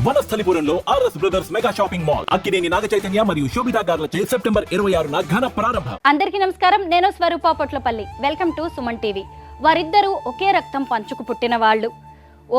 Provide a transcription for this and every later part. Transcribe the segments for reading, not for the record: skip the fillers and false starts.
వనస్థలిపురంలో RS brothers mega shopping mall Akkineni Naga Chaitanya మరియు Sobhita గార్లచే September 26న ఘన ప్రారంభం. అందరికీ నమస్కారం. నేను Swaroopa Potlapalli. Welcome to Suman TV. వారిద్దరూ ఒకే రక్తం పంచుకు పుట్టిన వాళ్ళు,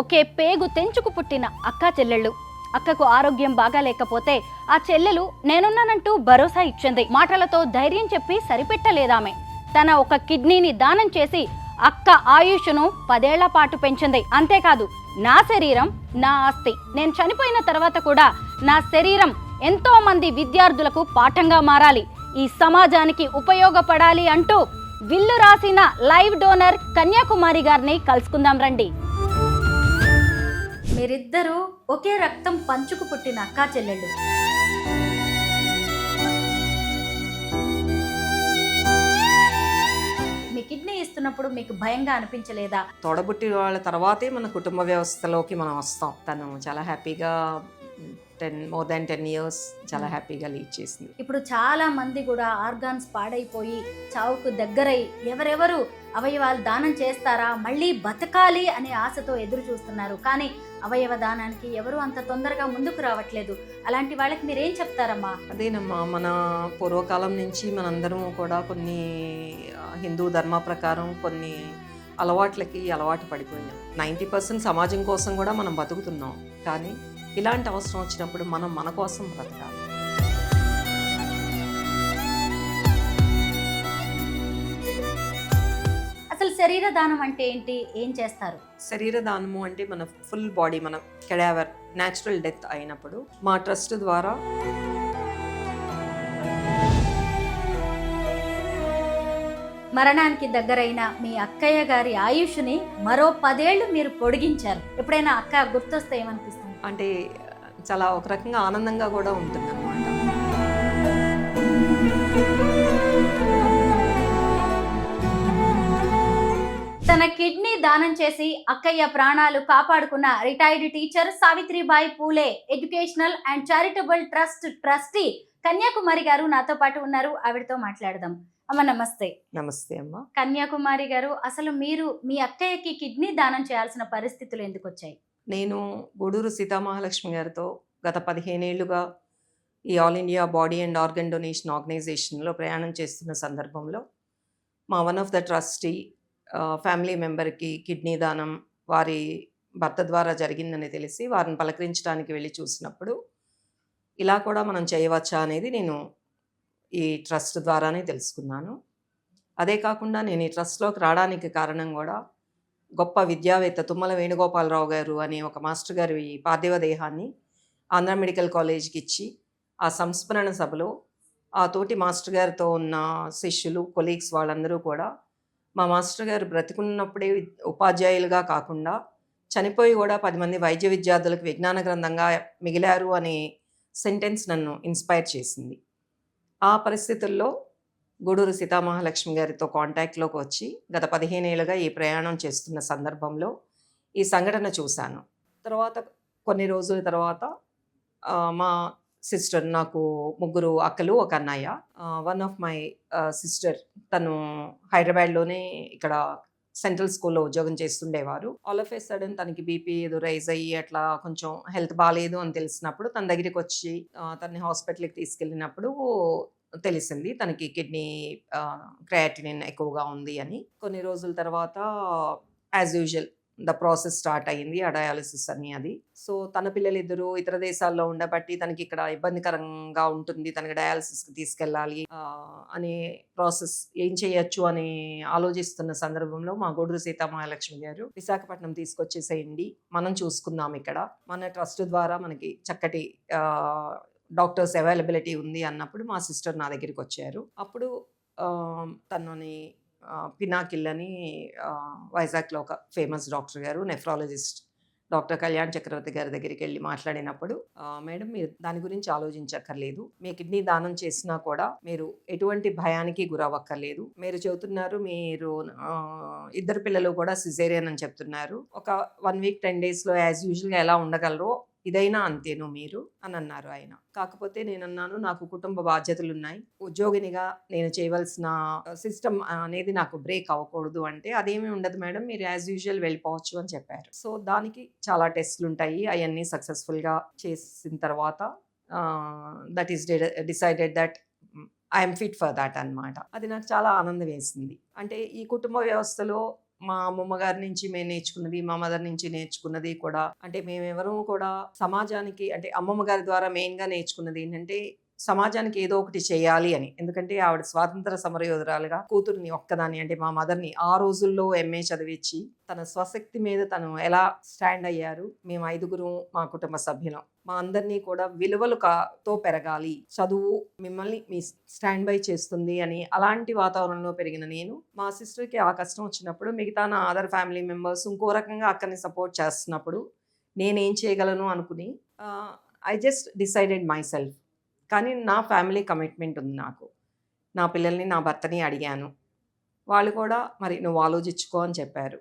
ఒకే పేగు తెంచుకు పుట్టిన అక్కా చెల్లెళ్ళు. అక్కకు ఆరోగ్యం బాగా లేకపోతే ఆ చెల్లెలు నేనున్నానంటూ భరోసా ఇచ్చింది. మాటలతో ధైర్యం చెప్పి సరిపెట్టలేదామె. తన ఒక కిడ్నీని దానం చేసి అక్క ఆయుష్ను 10 ఏళ్ల పాటు పెంచింది. అంతేకాదు, నా శరీరం నా ఆస్తి, నేను చనిపోయిన తర్వాత కూడా నా శరీరం ఎంతో మంది విద్యార్థులకు పాఠంగా మారాలి, ఈ సమాజానికి ఉపయోగపడాలి అంటూ విల్లు రాసిన లైవ్ డోనర్ కన్యాకుమారి గారిని కలుసుకుందాం రండి. మీరిద్దరూ ఒకే రక్తం పంచుకు పుట్టిన అక్కా చెల్లెళ్ళు. మీ కిడ్నీ ఇస్తున్నప్పుడు మీకు భయంగా అనిపించలేదా? తోడబుట్టి వాళ్ళ తర్వాతే మన కుటుంబ వ్యవస్థలోకి మనం వస్తాం. తను చాలా హ్యాపీగా మోర్ దాన్ 10 years చాలా హ్యాపీగా లీడ్ చేసింది. ఇప్పుడు చాలా మంది కూడా ఆర్గాన్స్ పాడైపోయి చావుకు దగ్గరై ఎవరెవరు అవయవాలు దానం చేస్తారా, మళ్ళీ బతకాలి అనే ఆశతో ఎదురు చూస్తున్నారు. కానీ అవయవ దానానికి ఎవరు అంత తొందరగా ముందుకు రావట్లేదు. అలాంటి వాళ్ళకి మీరేం చెప్తారమ్మా? అదేనమ్మా, మన పూర్వకాలం నుంచి మనందరం కూడా కొన్ని హిందూ ధర్మ ప్రకారం కొన్ని అలవాటు పడిపోయినాం. 90% సమాజం కోసం కూడా మనం బతుకుతున్నాం. కానీ ఇలాంటి అవసరం వచ్చినప్పుడు మనం మన కోసం బ్రతకాలి. అసలు శరీర దానం అంటే ఏంటి, ఏం చేస్తారు? శరీర దానము అంటే మన ఫుల్ బాడీ, మన కెడావర్ న్యాచురల్ డెత్ అయినప్పుడు మా ట్రస్ట్ ద్వారా మరణానికి దగ్గరైన మీ అక్కయ్య గారి ఆయుష్ని మరో 10 ఏళ్లు మీరు పొడిగించారు. ఎప్పుడైనా అక్క గుర్తొస్తే ఏమనిపిస్తుంది? అంటే చాలా ఒక రకంగా ఆనందంగా కూడా ఉంటుంది అన్నమాట. తన కిడ్నీ దానం చేసి అక్కయ్య ప్రాణాలు కాపాడుకున్న retired teacher Savitribai Phule educational and charitable trust trustee Kanyakumari గారు నాతో పాటు ఉన్నారు. ఆవిడతో మాట్లాడదాం. అమ్మ నమస్తే. నమస్తే అమ్మ. కన్యాకుమారి గారు, అసలు మీరు మీ అక్కయ్యకి కిడ్నీ దానం చేయాల్సిన పరిస్థితులు ఎందుకు వచ్చాయి? నేను గూడూరు సీతామహాలక్ష్మి గారితో గత 15 ఏళ్లుగా ఈ all India body and organ donation ఆర్గనైజేషన్లో ప్రయాణం చేస్తున్న సందర్భంలో మా one of the trustee family మెంబర్కి కిడ్నీ దానం వారి భర్త ద్వారా జరిగిందని తెలిసి వారిని పలకరించడానికి వెళ్ళి చూసినప్పుడు ఇలా కూడా మనం చేయవచ్చా అనేది నేను ఈ ట్రస్ట్ ద్వారానే తెలుసుకున్నాను. అదే కాకుండా నేను ఈ ట్రస్ట్లోకి రావడానికి కారణం కూడా గొప్ప విద్యావేత్త తుమ్మల వేణుగోపాలరావు గారు అనే ఒక మాస్టర్ గారి పార్థివ దేహాన్ని ఆంధ్ర మెడికల్ కాలేజ్కి ఇచ్చి ఆ సంస్మరణ సభలో ఆ తోటి మాస్టర్ గారితో ఉన్న శిష్యులు కొలీగ్స్ వాళ్ళందరూ కూడా మా మాస్టర్ గారు బ్రతికున్నప్పుడే ఉపాధ్యాయులుగా కాకుండా చనిపోయి కూడా 10 మంది వైద్య విద్యార్థులకు విజ్ఞాన గ్రంథంగా మిగిలారు అనే సెంటెన్స్ నన్ను ఇన్స్పైర్ చేసింది. ఆ పరిస్థితుల్లో గూడూరు సీతామహాలక్ష్మి గారితో కాంటాక్ట్లోకి వచ్చి గత 15 ఏళ్ళుగా ఈ ప్రయాణం చేస్తున్న సందర్భంలో ఈ సంఘటన చూశాను. తర్వాత కొన్ని రోజుల తర్వాత మా సిస్టర్, నాకు 3 అక్కలు, ఒక అన్నయ్య. వన్ ఆఫ్ మై సిస్టర్ తను హైదరాబాద్లోనే ఇక్కడ సెంట్రల్ స్కూల్లో ఉద్యోగం చేస్తుండేవారు. ఆల్ ఆఫ్ ఏ సడన్ తనకి బీపీ ఏదో రైజ్ అయ్యి అట్లా కొంచెం హెల్త్ బాగాలేదు అని తెలిసినప్పుడు తన దగ్గరికి వచ్చి తనని హాస్పిటల్కి తీసుకెళ్ళినప్పుడు తెలిసింది తనకి కిడ్నీ క్రియాటినిన్ ఎక్కువగా ఉంది అని. కొన్ని రోజుల తర్వాత as usual the process start అయ్యింది, ఆ డయాలిసిస్ అని. అది సో తన పిల్లలిద్దరూ ఇతర దేశాల్లో ఉండబట్టి తనకి ఇక్కడ ఇబ్బందికరంగా ఉంటుంది, తనకి డయాలిసిస్కి తీసుకెళ్ళాలి అనే ప్రాసెస్ ఏం చేయొచ్చు అని ఆలోచిస్తున్న సందర్భంలో మా గూడూరు సీతామహాలక్ష్మి గారు విశాఖపట్నం తీసుకొచ్చేసేయండి, మనం చూసుకుందాం, ఇక్కడ మన ట్రస్ట్ ద్వారా మనకి చక్కటి డాక్టర్స్ అవైలబిలిటీ ఉంది అన్నప్పుడు మా సిస్టర్ నా దగ్గరికి వచ్చారు. అప్పుడు తనని పినాకిల్ అని వైజాగ్లో ఒక ఫేమస్ డాక్టర్ గారు, నెఫ్రాలజిస్ట్ డాక్టర్ కళ్యాణ్ చక్రవర్తి గారి దగ్గరికి వెళ్ళి మాట్లాడినప్పుడు, మేడం మీరు దాని గురించి ఆలోచించక్కర్లేదు, మీ కిడ్నీ దానం చేసినా కూడా మీరు ఎటువంటి భయానికి గురవ్వక్కర్లేదు. మీరు చెబుతున్నారు మీరు 2 పిల్లలు కూడా సిజేరియన్ అని చెప్తున్నారు, ఒక 1 week 10 daysలో యాజ్ యూజువల్గా ఎలా ఉండగలరో ఇదైనా అంతేను మీరు అని అన్నారు ఆయన. కాకపోతే నేనన్నాను, నాకు కుటుంబ బాధ్యతలున్నాయి. ఉద్యోగినిగా నేను చేయవలసిన సిస్టమ్ అనేది నాకు బ్రేక్ అవ్వకూడదు అంటే, అదేమీ ఉండదు మేడం, మీరు యాజ్ యూజువల్ వెళ్ళిపోవచ్చు అని చెప్పారు. సో దానికి చాలా టెస్టులుంటాయి. అవన్నీ సక్సెస్ఫుల్‌గా చేసిన తర్వాత that is decided that I'm fit for that అనమాట. అది నాకు చాలా ఆనందం వేసింది. అంటే ఈ కుటుంబ వ్యవస్థలో మా అమ్మమ్మ గారి నుంచి మేము నేర్చుకున్నది, మా మదర్ నుంచి నేర్చుకున్నది కూడా, అంటే మేమెవరూ కూడా సమాజానికి, అంటే అమ్మమ్మ గారి ద్వారా మెయిన్‌గా నేర్చుకున్నది ఏంటంటే, సమాజానికి ఏదో ఒకటి చేయాలి అని. ఎందుకంటే ఆవిడ స్వాతంత్ర సమరయోధురాలుగా కూతుర్ని ఒక్కదాన్ని, అంటే మా మదర్‌ని ఆ రోజుల్లో ఎంఏ చదివించి తన స్వశక్తి మీద తను ఎలా స్టాండ్ అయ్యారు. మేము 5గురం మా కుటుంబ సభ్యులం. మా అందరినీ కూడా విలువలతో పెరగాలి, చదువు మిమ్మల్ని మీ స్టాండ్ బై చేస్తుంది అని అలాంటి వాతావరణంలో పెరిగిన నేను, మా సిస్టర్కి ఆ కష్టం వచ్చినప్పుడు మిగతా నా అదర్ ఫ్యామిలీ మెంబర్స్ ఇంకో రకంగా అక్కని సపోర్ట్ చేస్తున్నప్పుడు నేనేం చేయగలను అనుకుని I just decided my self. కానీ నా ఫ్యామిలీ కమిట్మెంట్ ఉంది నాకు. నా పిల్లల్ని, నా భర్తని అడిగాను. వాళ్ళు కూడా మరి నువ్వు ఆలోచించుకో అని చెప్పారు.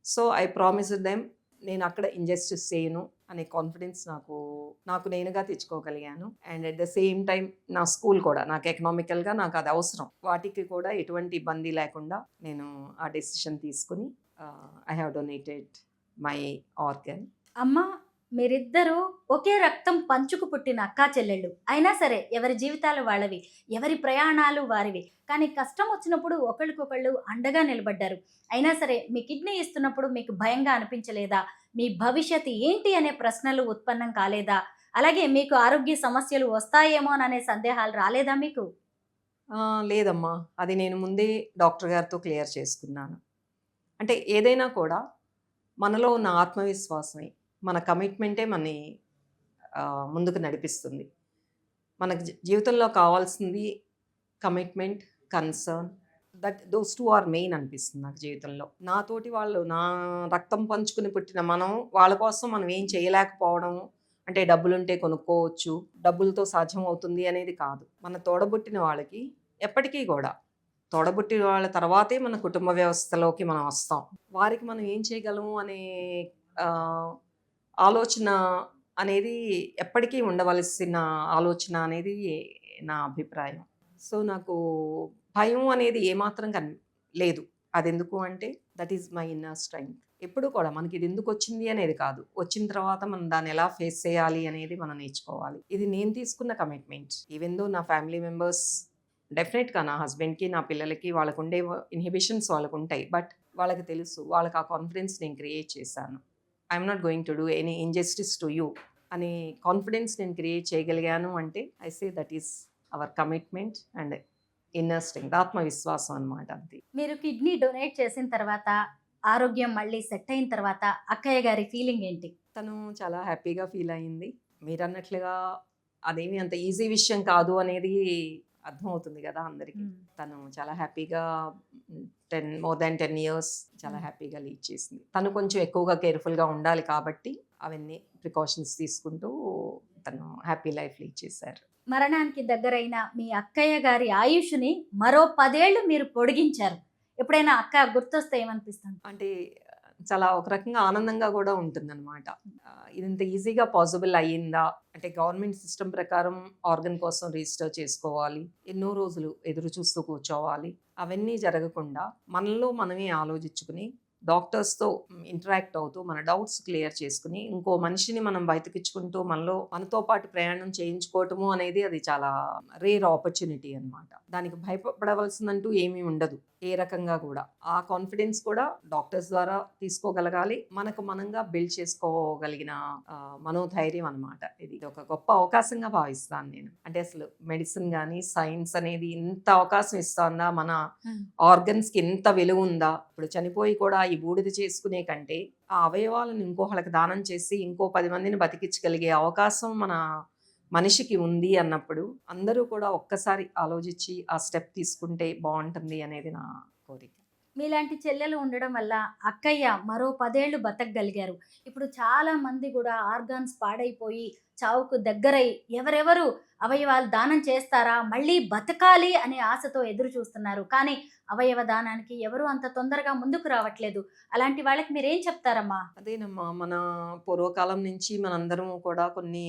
సో ఐ ప్రామిస్డ్ దెమ్, నేను అక్కడ ఇంజస్టిస్ చేయను అనే కాన్ఫిడెన్స్ నాకు నేనుగా తెచ్చుకోగలిగాను. And at the same time నా స్కూల్ కూడా నాకు ఎకనామికల్గా నాకు అది అవసరం. వాటికి కూడా ఎటువంటి ఇబ్బంది లేకుండా నేను ఆ డెసిషన్ తీసుకుని I have donated my organ. అమ్మ, మీరిద్దరూ ఒకే రక్తం పంచుకు పుట్టిన అక్కా చెల్లెళ్ళు అయినా సరే ఎవరి జీవితాలు వాళ్ళవి, ఎవరి ప్రయాణాలు వారివి. కానీ కష్టం వచ్చినప్పుడు ఒకళ్ళకొకళ్ళు అండగా నిలబడ్డారు. అయినా సరే మీ కిడ్నీ ఇస్తున్నప్పుడు మీకు భయంగా అనిపించలేదా? మీ భవిష్యత్తు ఏంటి అనే ప్రశ్నలు ఉత్పన్నం కాలేదా? అలాగే మీకు ఆరోగ్య సమస్యలు వస్తాయేమోననే సందేహాలు రాలేదా మీకు? లేదమ్మా, అది నేను ముందే డాక్టర్ గారితో క్లియర్ చేసుకున్నాను. అంటే ఏదైనా కూడా మనలో ఉన్న ఆత్మవిశ్వాసమే, మన కమిట్మెంటే మనని ముందుకు నడిపిస్తుంది. మనకు జీవితంలో కావాల్సింది commitment, concern, those two are main అనిపిస్తుంది నాకు జీవితంలో. నాతోటి వాళ్ళు, నా రక్తం పంచుకుని పుట్టిన మనం, వాళ్ళ కోసం మనం ఏం చేయలేకపోవడం, అంటే డబ్బులుంటే కొనుక్కోవచ్చు, డబ్బులతో సాధ్యం అవుతుంది అనేది కాదు. మన తోడబుట్టిన వాళ్ళకి ఎప్పటికీ కూడా, తోడబుట్టిన వాళ్ళ తర్వాతే మన కుటుంబ వ్యవస్థలోకి మనం వస్తాం. వారికి మనం ఏం చేయగలము అనే ఆలోచన అనేది ఎప్పటికీ ఉండవలసిన ఆలోచన అనేది నా అభిప్రాయం. సో నాకు భయం అనేది ఏమాత్రం లేదు. అది ఎందుకు అంటే that is my inner strength. ఎప్పుడు కూడా మనకి ఇది ఎందుకు వచ్చింది అనేది కాదు, వచ్చిన తర్వాత మనం దాన్ని ఎలా ఫేస్ చేయాలి అనేది మనం నేర్చుకోవాలి. ఇది నేను తీసుకున్న కమిట్మెంట్. ఈవెన్ దో నా ఫ్యామిలీ మెంబర్స్ డెఫినెట్గా, నా హస్బెండ్కి, నా పిల్లలకి వాళ్ళకు ఉండే ఇన్హిబిషన్స్ వాళ్ళకు ఉంటాయి. బట్ వాళ్ళకి తెలుసు, వాళ్ళకి ఆ కాన్ఫిడెన్స్ నేను క్రియేట్ చేశాను. I'm not going to do any injustice to you అనే కాన్ఫిడెన్స్ నేను క్రియేట్ చేయగలిగాను అంటే I say that is our commitment and inner strength, ఆత్మవిశ్వాసం అనమాట. అంతే. మీరు కిడ్నీ డొనేట్ చేసిన తర్వాత, ఆరోగ్యం మళ్ళీ సెట్ అయిన తర్వాత అక్కయ్య గారి ఫీలింగ్ ఏంటి? తను చాలా హ్యాపీగా ఫీల్ అయింది. మీరు అన్నట్లుగా అదేమి అంత ఈజీ విషయం కాదు అనేది అర్థమవుతుంది కదా అందరికీ. తను చాలా హ్యాపీగా మోర్ దాన్ 10 years చాలా హ్యాపీగా లీడ్ చేసింది. తను కొంచెం ఎక్కువగా కేర్ఫుల్గా ఉండాలి కాబట్టి అవన్నీ ప్రికాషన్స్ తీసుకుంటూ తను హ్యాపీ లైఫ్ లీడ్ చేశారు. మరణానికి దగ్గరైన మీ అక్కయ్య గారి ఆయుష్ని మరో 10 ఏళ్ళు మీరు పొడిగించారు. ఎప్పుడైనా అక్క గుర్తొస్తే ఏమనిపిస్తుంది? అంటే చాలా ఒక రకంగా ఆనందంగా కూడా ఉంటుందన్నమాట. ఇదంత ఈజీగా పాసిబుల్ అయ్యిందా అంటే, గవర్నమెంట్ సిస్టమ్ ప్రకారం ఆర్గన్ కోసం రిజిస్టర్ చేసుకోవాలి, ఎన్నో రోజులు ఎదురు చూస్తూ కూర్చోవాలి. అవన్నీ జరగకుండా మనలో మనమే ఆలోచించుకుని డాక్టర్స్తో ఇంటరాక్ట్ అవుతూ మన డౌట్స్ క్లియర్ చేసుకుని ఇంకో మనిషిని మనం బయటకిచ్చుకుంటూ మనతో పాటు ప్రయాణం చేయించుకోవటము అనేది అది చాలా రేర్ ఆపర్చునిటీ అనమాట. దానికి భయపడవలసిందంటూ ఏమీ ఉండదు ఏ రకంగా కూడా. ఆ కాన్ఫిడెన్స్ కూడా డాక్టర్స్ ద్వారా తీసుకోగలగాలి, మనకు మనంగా బిల్డ్ చేసుకోగలిగిన మనోధైర్యం అనమాట. ఇది ఒక గొప్ప అవకాశంగా భావిస్తాను నేను. అంటే అసలు మెడిసిన్ కానీ సైన్స్ అనేది ఇంత అవకాశం ఇస్తుందా, మన ఆర్గన్స్కి ఇంత విలువ ఉందా? ఇప్పుడు చనిపోయి కూడా ఈ బూడిద చేసుకునే కంటే ఆ అవయవాలను ఇంకోళ్ళకి దానం చేసి ఇంకో 10 మందిని బతికించగలిగే అవకాశం మన మనిషికి ఉంది అన్నప్పుడు అందరూ కూడా ఒక్కసారి ఆలోచించి ఆ స్టెప్ తీసుకుంటే బాగుంటుంది అనేది నా కోరిక. మీలాంటి చెల్లెలు ఉండడం వల్ల అక్కయ్య మరో 10 ఏళ్ళు బతకగలిగారు. ఇప్పుడు చాలా మంది గూడా ఆర్గాన్స్ పాడైపోయి చావుకు దగ్గరై ఎవరెవరు అవయవాలు దానం చేస్తారా? మళ్ళీ బతకాలి అనే ఆశతో ఎదురు చూస్తున్నారు. కానీ అవయవ దానానికి ఎవరు అంత తొందరగా ముందుకు రావట్లేదు. అలాంటి వాళ్ళకి మీరేం చెప్తారమ్మా? అదేనమ్మా, మన పూర్వకాలం నుంచి మనందరం కూడా కొన్ని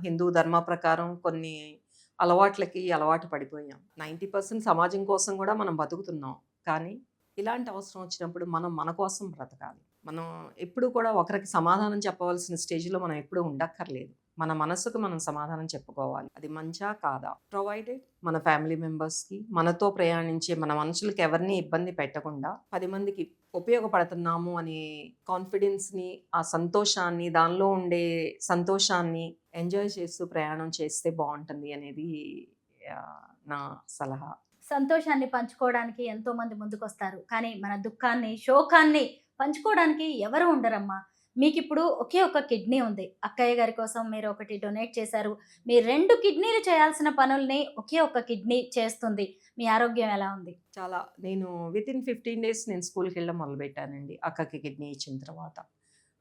హిందూ ధర్మ ప్రకారం కొన్ని అలవాట్లకి అలవాటు పడిపోయాం. 90% సమాజం కోసం కూడా మనం బతుకుతున్నాం. కానీ ఇలాంటి అవసరం వచ్చినప్పుడు మనం మన కోసం బ్రతకాలి. మనం ఎప్పుడు కూడా ఒకరికి సమాధానం చెప్పవలసిన స్టేజ్‌లో మనం ఎప్పుడూ ఉండక్కర్లేదు. మన మనసుకు మనం సమాధానం చెప్పుకోవాలి. అది మంచా కాదా? ప్రొవైడెడ్ మన ఫ్యామిలీ మెంబర్స్‌కి, మనతో ప్రయాణించే మన మనుషులకి ఎవరిని ఇబ్బంది పెట్టకుండా 10 మందికి ఉపయోగపడుతున్నాము అనే కాన్ఫిడెన్స్‌ని, ఆ సంతోషాన్ని, దానిలో ఉండే సంతోషాన్ని ఎంజాయ్ చేస్తూ ప్రయాణం చేస్తే బావుంటుంది అనేది నా సలహా. సంతోషాన్ని పంచుకోవడానికి ఎంతోమంది ముందుకొస్తారు. కానీ మన దుఃఖాన్ని, శోకాన్ని పంచుకోవడానికి ఎవరు ఉండరమ్మా. మీకిప్పుడు ఒకే ఒక కిడ్నీ ఉంది. అక్కయ్య గారి కోసం మీరు ఒకటి డొనేట్ చేశారు. మీ 2 కిడ్నీలు చేయాల్సిన పనుల్ని ఒకే ఒక్క కిడ్నీ చేస్తుంది. మీ ఆరోగ్యం ఎలా ఉంది? నేను వితిన్ 15 డేస్ నేను స్కూల్‌కెళ్ళడం మొదలుపెట్టానండి. అక్కకి కిడ్నీ ఇచ్చిన తర్వాత.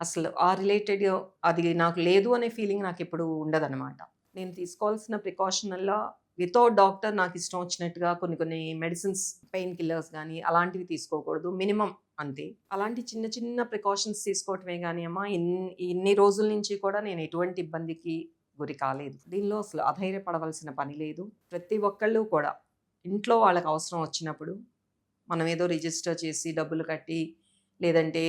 అసలు ఆ రిలేటెడ్ అది నాకు లేదు అనే ఫీలింగ్ నాకెప్పుడు ఉండదనమాట. నేను తీసుకోవాల్సిన ప్రికాషనల్లా వితౌట్ డాక్టర్ నాకు ఇష్టం వచ్చినట్టుగా కొన్ని మెడిసిన్స్, పెయిన్ కిల్లర్స్ గానీ అలాంటివి తీసుకోకూడదు. మినిమమ్ అంతే. అలాంటి చిన్న చిన్న ప్రికాషన్స్ తీసుకోవటమే గానీ అమ్మా, ఇన్ని రోజుల నుంచి కూడా నేను ఎటువంటి ఇబ్బందికి గురి కాలేదు. దీనిలో అసలు అధైర్యపడవలసిన పని లేదు. ప్రతి ఒక్కళ్ళు కూడా ఇంట్లో వాళ్ళకి అవసరం వచ్చినప్పుడు మనం ఏదో రిజిస్టర్ చేసి డబ్బులు కట్టి, లేదంటే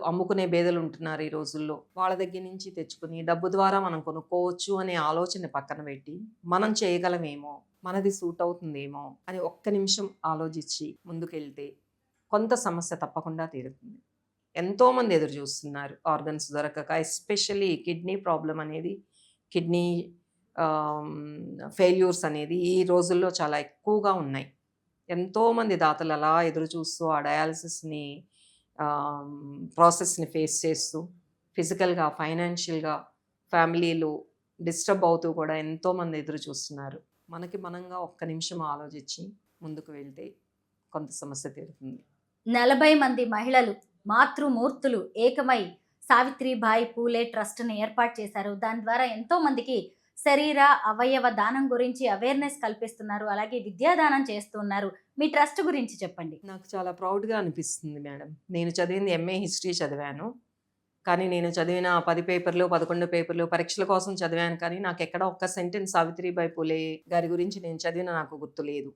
అమ్ముకునే బేదలు ఉంటున్నారు ఈ రోజుల్లో. వాళ్ళ దగ్గర నుంచి తెచ్చుకుని డబ్బు ద్వారా మనం కొనుక్కోవచ్చు అనే ఆలోచన పక్కన పెట్టి, మనం చేయగలమేమో, మనది సూట్ అవుతుందేమో అని ఒక్క నిమిషం ఆలోచించి ముందుకెళ్తే కొంత సమస్య తప్పకుండా తీరుతుంది. ఎంతోమంది ఎదురు చూస్తున్నారు ఆర్గన్స్ దొరకక. ఎస్పెషల్లీ కిడ్నీ ప్రాబ్లం అనేది, కిడ్నీ ఫెయిల్యూర్స్ అనేది ఈ రోజుల్లో చాలా ఎక్కువగా ఉన్నాయి. ఎంతోమంది దాతలు అలా ఎదురు చూస్తూ ఆ డయాలసిస్‌ని ప్రాసెస్‌ని ఫేస్ చేస్తూ ఫిజికల్‌గా, ఫైనాన్షియల్‌గా ఫ్యామిలీలు డిస్టర్బ్ అవుతూ కూడా ఎంతోమంది ఎదురు చూస్తున్నారు. మనకి మనంగా ఒక్క నిమిషం ఆలోచించి ముందుకు వెళ్తే కొంత సమస్య తీరుతుంది. 40 మంది మహిళలు, మాతృమూర్తులు ఏకమై సావిత్రిబాయి పూలే ట్రస్ట్‌ని ఏర్పాటు చేశారు. దాని ద్వారా ఎంతో మందికి శరీర అవయవ దానం గురించి అవేర్‌నెస్ కల్పిస్తున్నారు. అలాగే విద్యాదానం చేస్తున్నారు. మీ ట్రస్ట్ గురించి చెప్పండి. నాకు చాలా ప్రౌడ్‌గా అనిపిస్తుంది మేడం. నేను చదివింది ఎంఏ హిస్టరీ చదివాను. కానీ నేను చదివిన 10 పేపర్లు, 11 పేపర్లు పరీక్షల కోసం చదివాను. కానీ నాకెక్కడ ఒక్క సెంటెన్స్ సావిత్రిబాయి పూలే గారి గురించి నేను చదివిన నాకు గుర్తులేదు.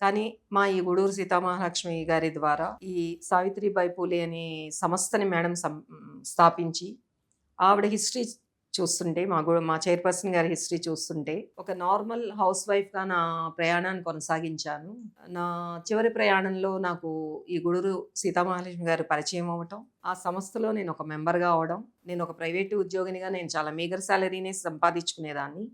కానీ మా ఈ గూడూరు సీతామహాలక్ష్మి గారి ద్వారా ఈ సావిత్రిబాయి పూలే అనే సంస్థని మేడం స్థాపించి, ఆవిడ హిస్టరీ చూస్తుంటే, మా చైర్పర్సన్ గారి హిస్టరీ చూస్తుంటే, ఒక నార్మల్ హౌస్ వైఫ్‌గా నా ప్రయాణాన్ని కొనసాగించాను. నా చివరి ప్రయాణంలో నాకు ఈ గూడూరు సీతామహాలక్ష్మి గారు పరిచయం అవ్వటం, ఆ సంస్థలో నేను ఒక మెంబర్‌గా అవ్వడం, నేను ఒక ప్రైవేటు ఉద్యోగినిగా నేను చాలా మీగర్ సాలరీనే సంపాదించుకునేదాన్ని.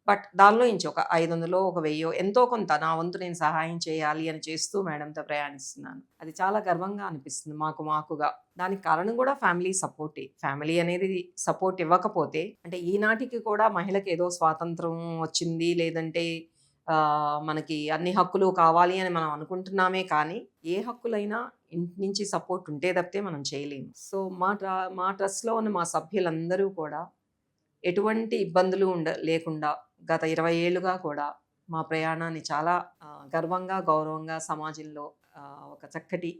బట్ దానిలో నుంచి ఒక 500 ఒక 1000 ఎంతో కొంత నా వంతు నేను సహాయం చేయాలి అని చేస్తూ మేడంతో ప్రయాణిస్తున్నాను. అది చాలా గర్వంగా అనిపిస్తుంది మాకుగా. దానికి కారణం కూడా ఫ్యామిలీ సపోర్టే. ఫ్యామిలీ అనేది సపోర్ట్ ఇవ్వకపోతే, అంటే ఈనాటికి కూడా మహిళకి ఏదో స్వాతంత్రం వచ్చింది, లేదంటే మనకి అన్ని హక్కులు కావాలి అని మనం అనుకుంటున్నామే కానీ, ఏ హక్కులైనా ఇంటి నుంచి సపోర్ట్ ఉంటే తప్పితే మనం చేయలేము. సో మా ట్రస్ట్‌లో ఉన్న మా సభ్యులందరూ కూడా ఎటువంటి ఇబ్బందులు లేకుండా గత 20 ఏళ్లుగా కూడా మా ప్రయాణాన్ని చాలా గర్వంగా, గౌరవంగా సమాజంలో ఒక చక్కటి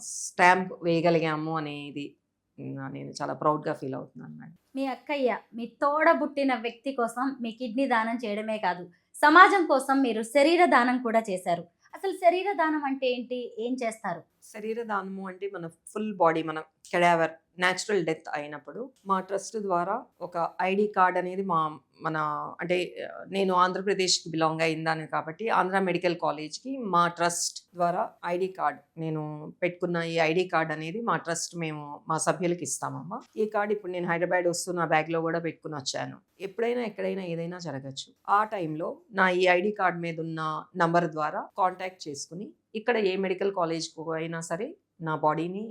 స్టాంప్ వేయగలిగాము అనేది నేను చాలా ప్రౌడ్‌గా ఫీల్ అవుతున్నాను మేడం. మీ అక్కయ్య మీ తోడబుట్టిన వ్యక్తి కోసం మీ కిడ్నీ దానం చేయడమే కాదు, సమాజం కోసం మీరు శరీర దానం కూడా చేశారు. అసలు శరీర దానం అంటే ఏంటి? ఏం చేస్తారు? శరీర దానము అంటే మన ఫుల్ బాడీ, మన కెడావర్ న్యాచురల్ డెత్ అయినప్పుడు మా ట్రస్ట్ ద్వారా ఒక ఐడి కార్డ్ అనేది అంటే నేను ఆంధ్రప్రదేశ్కి బిలాంగ్ అయిందాను కాబట్టి ఆంధ్ర మెడికల్ కాలేజ్కి మా ట్రస్ట్ ద్వారా ఐడి కార్డ్ నేను పెట్టుకున్న ఈ ఐడి కార్డ్ అనేది మా ట్రస్ట్ మేము మా సభ్యులకి ఇస్తామమ్మా. ఈ కార్డ్ ఇప్పుడు నేను హైదరాబాద్ వస్తూ నా బ్యాగ్లో కూడా పెట్టుకుని వచ్చాను. ఎప్పుడైనా ఎక్కడైనా ఏదైనా జరగచ్చు. ఆ టైంలో నా ఈ ఐడి కార్డ్ మీద ఉన్న నంబర్ ద్వారా కాంటాక్ట్ చేసుకుని ఇక్కడ ఏ మెడికల్ కాలేజ్కి అయినా సరే నా బాడీని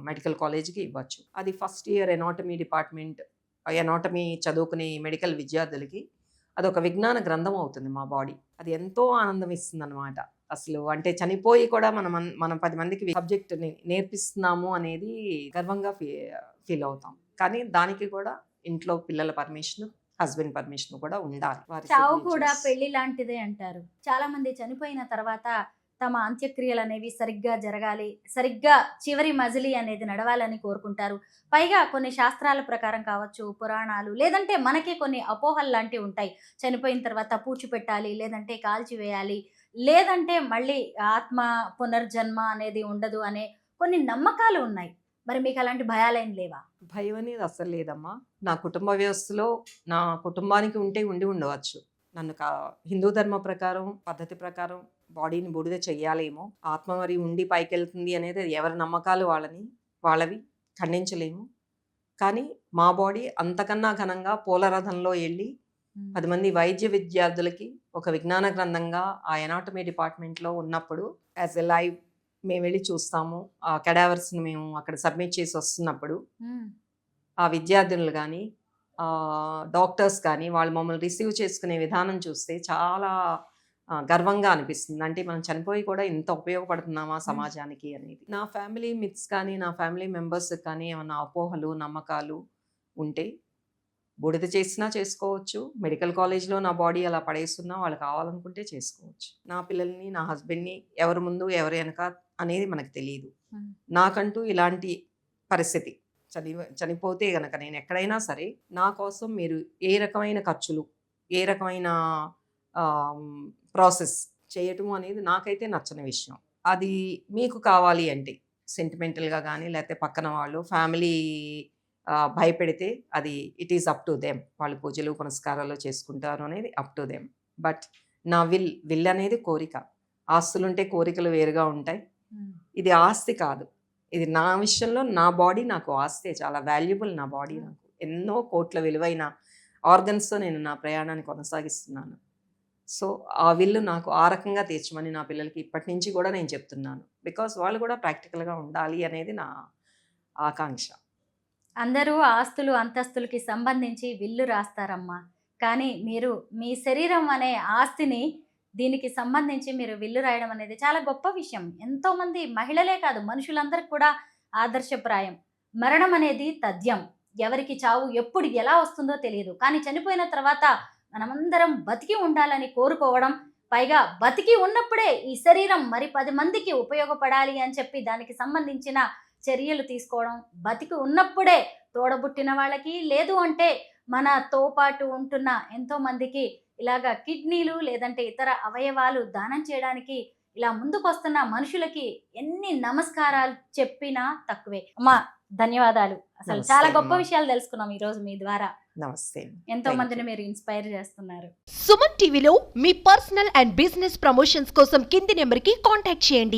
మెడికల్ కాలేజ్కి ఇవ్వచ్చు. అది first year anatomy department, anatomy చదువుకునే మెడికల్ విద్యార్థులకి అదొక విజ్ఞాన గ్రంథం అవుతుంది మా బాడీ. అది ఎంతో ఆనందం ఇస్తుంది అనమాట. అసలు అంటే చనిపోయి కూడా మనం 10 మందికి సబ్జెక్ట్ నేర్పిస్తున్నాము అనేది గర్వంగా ఫీల్ అవుతాం. కానీ దానికి కూడా ఇంట్లో పిల్లల పర్మిషన్, హస్బెండ్ పర్మిషన్ కూడా ఉండాలి. వారి చావు కూడా signatures. పెళ్లి లాంటిదే అంటారు. చాలా మంది చనిపోయిన తర్వాత తమ అంత్యక్రియలు అనేవి సరిగ్గా జరగాలి, సరిగ్గా చివరి మజిలీ అనేది నడవాలని కోరుకుంటారు. పైగా కొన్ని శాస్త్రాల ప్రకారం కావచ్చు, పురాణాలు, లేదంటే మనకే కొన్ని అపోహలు లాంటివి ఉంటాయి. చనిపోయిన తర్వాత పూడ్చిపెట్టాలి, లేదంటే కాల్చివేయాలి, లేదంటే మళ్ళీ ఆత్మ పునర్జన్మ అనేది ఉండదు అనే కొన్ని నమ్మకాలు ఉన్నాయి. మరి మీకు అలాంటి భయాలేం లేవా? భయం అనేది అసలు లేదమ్మా. నా కుటుంబ వ్యవస్థలో నా కుటుంబానికి ఉండి ఉండవచ్చు. నన్ను హిందూ ధర్మ ప్రకారం, పద్ధతి ప్రకారం బాడీని బూడిద చెయ్యాలేమో, ఆత్మ మరి ఉండి పైకి వెళ్తుంది అనేది ఎవరి నమ్మకాలు వాళ్ళవి ఖండించలేము. కానీ మా బాడీ అంతకన్నా ఘనంగా పూలరథంలో వెళ్ళి 10 మంది వైద్య విద్యార్థులకి ఒక విజ్ఞాన గ్రంథంగా ఆ ఎనాటమీ డిపార్ట్మెంట్లో ఉన్నప్పుడు యాజ్ ఎ లైవ్ మేము వెళ్ళి చూస్తాము. ఆ కెడావర్స్ని మేము అక్కడ సబ్మిట్ చేసి వస్తున్నప్పుడు ఆ విద్యార్థులు కానీ డాక్టర్స్ కానీ వాళ్ళు మమ్మల్ని రిసీవ్ చేసుకునే విధానం చూస్తే చాలా గర్వంగా అనిపిస్తుంది. అంటే మనం చనిపోయి కూడా ఇంత ఉపయోగపడుతున్నామా సమాజానికి అనేది. నా ఫ్యామిలీ మిత్స్ కానీ నా ఫ్యామిలీ మెంబర్స్ కానీ ఏమన్నా అపోహలు, నమ్మకాలు ఉంటే బూడిద చేసినా చేసుకోవచ్చు. మెడికల్ కాలేజ్లో నా బాడీ అలా పడేస్తున్నా వాళ్ళు కావాలనుకుంటే చేసుకోవచ్చు. నా పిల్లల్ని, నా హస్బెండ్ని ఎవరి ముందు ఎవరి వెనక అనేది మనకు తెలియదు. నాకంటూ ఇలాంటి పరిస్థితి చనిపోతే గనక నేను ఎక్కడైనా సరే నా కోసం మీరు ఏ రకమైన ఖర్చులు, ఏ రకమైన ప్రాసెస్ చేయటం అనేది నాకైతే నచ్చని విషయం. అది మీకు కావాలి అంటే సెంటిమెంటల్గా కానీ లేకపోతే పక్కన వాళ్ళు ఫ్యామిలీ భయపెడితే అది it is up to them. వాళ్ళు పూజలు పునస్కారాలు చేసుకుంటారు అనేది అప్ టు దెమ్. బట్ నా విల్ అనేది కోరిక. ఆస్తులుంటే కోరికలు వేరుగా ఉంటాయి. ఇది ఆస్తి కాదు. ఇది నా విషయంలో నా బాడీ నాకు ఆస్తే, చాలా వాల్యుబుల్ నా బాడీ నాకు. ఎన్నో కోట్ల విలువైన ఆర్గన్స్తో నేను నా ప్రయాణాన్ని కొనసాగిస్తున్నాను. సో ఆ విల్లు నాకు ఆ రకంగా తీర్చమని నా పిల్లలకి ఇప్పటి నుంచి కూడా నేను చెప్తున్నాను. బికాస్ వాళ్ళు కూడా ప్రాక్టికల్గా ఉండాలి అనేది నా ఆకాంక్ష. అందరూ ఆస్తులు అంతస్తులకి సంబంధించి విల్లు రాస్తారమ్మా. కానీ మీరు మీ శరీరం అనే ఆస్తిని దీనికి సంబంధించి మీరు విల్లు రాయడం అనేది చాలా గొప్ప విషయం. ఎంతోమంది మహిళలే కాదు మనుషులందరికీ కూడా ఆదర్శప్రాయం. మరణం అనేది తథ్యం. ఎవరికి చావు ఎప్పుడు ఎలా వస్తుందో తెలియదు. కానీ చనిపోయిన తర్వాత మనమందరం బతికి ఉండాలని కోరుకోవడం, పైగా బతికి ఉన్నప్పుడే ఈ శరీరం మరి 10 మందికి ఉపయోగపడాలి అని చెప్పి దానికి సంబంధించిన చర్యలు తీసుకోవడం, బతికి ఉన్నప్పుడే తోడబుట్టిన వాళ్ళకి, లేదు అంటే మనతో పాటు ఉంటున్న ఎంతో మందికి ఇలాగా కిడ్నీలు లేదంటే ఇతర అవయవాలు దానం చేయడానికి ఇలా ముందుకొస్తున్న మనుషులకి ఎన్ని నమస్కారాలు చెప్పినా తక్కువే. అమ్మా ధన్యవాదాలు. అసలు నమస్తే చాలా గొప్ప అమ్మా. విషయాలు తెలుసుకున్నాం ఈ రోజు మీ ద్వారా. నమస్తే. ఎంతో Thank మందిని you. మీరు ఇన్స్పైర్ చేస్తున్నారు. సుమన్ టీవీలో మీ పర్సనల్ అండ్ బిజినెస్ ప్రమోషన్స్ కోసం కింది నెంబర్కి కాంటాక్ట్ చేయండి.